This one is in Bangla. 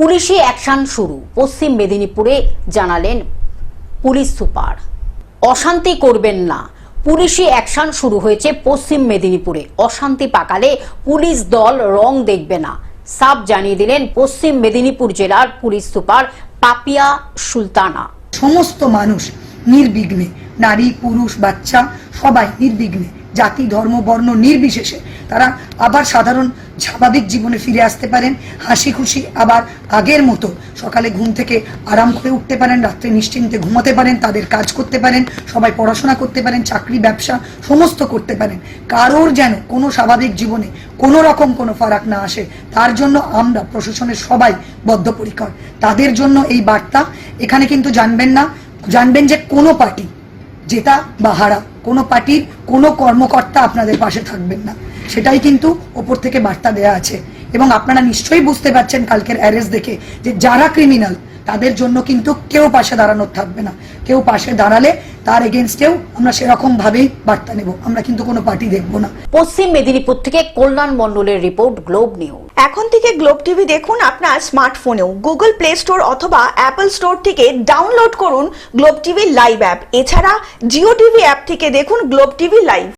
পুলিশি অ্যাকশন শুরু। পশ্চিম মেদিনীপুরে জানালেন পুলিশ সুপার। অশান্তি করবেন না, পুলিশি অ্যাকশন শুরু হয়েছে পশ্চিম মেদিনীপুরে। অশান্তি পাকালে পুলিশ দল রং দেখবে না, সাফ জানিয়ে দিলেন পশ্চিম মেদিনীপুর জেলার পুলিশ সুপার পাপিয়া সুলতানা। সমস্ত মানুষ নির্বিঘ্নে, নারী পুরুষ বাচ্চা সবাই নির্বিঘ্নে, জাতি ধর্ম বর্ণ নির্বিশেষে তারা আবার সাধারণ স্বাভাবিক জীবনে ফিরে আসতে পারেন। হাসি খুশি আবার আগের মতো সকালে ঘুম থেকে আরাম করে উঠতে পারেন, রাত্রে নিশ্চিন্তে ঘুমাতে পারেন, তাদের কাজ করতে পারেন, সবাই পড়াশোনা করতে পারেন, চাকরি ব্যবসা সমস্ত করতে পারেন। কারোর যেন কোনো স্বাভাবিক জীবনে কোনো রকম কোনো ফারাক না আসে, তার জন্য আমরা প্রশাসনের সবাই বদ্ধপরিকর। তাদের জন্য এই বার্তা। এখানে কিন্তু জানবেন যে কোনো পার্টি জেতা বা হারা, কোনো পার্টির কোনো কর্মকর্তা আপনাদের পাশে থাকবেন না, সেটাই কিন্তু ওপর থেকে বার্তা দেয়া আছে। এবং আপনারা নিশ্চয়ই বুঝতে পারছেন কালকের অ্যারেস্ট দেখে যে যারা ক্রিমিনাল তাদের জন্য কিন্তু কেউ পাশে দাঁড়ানোর থাকবে না। কেউ পাশে দাঁড়ালে তার এগেনস্টেও আমরা সেরকম ভাবেই বার্তা নেব, আমরা কিন্তু কোনো পার্টি দেখবো না। পশ্চিম মেদিনীপুর থেকে কল্যাণ মণ্ডলের রিপোর্ট, গ্লোব নিউজ। এখন থেকে গ্লোব টিভি দেখুন আপনার স্মার্টফোনেও। গুগল প্লে স্টোর অথবা অ্যাপল স্টোর থেকে ডাউনলোড করুন গ্লোব টিভি লাইভ অ্যাপ। এছাড়া জিও টিভি অ্যাপ থেকে দেখুন গ্লোব টিভি লাইভ।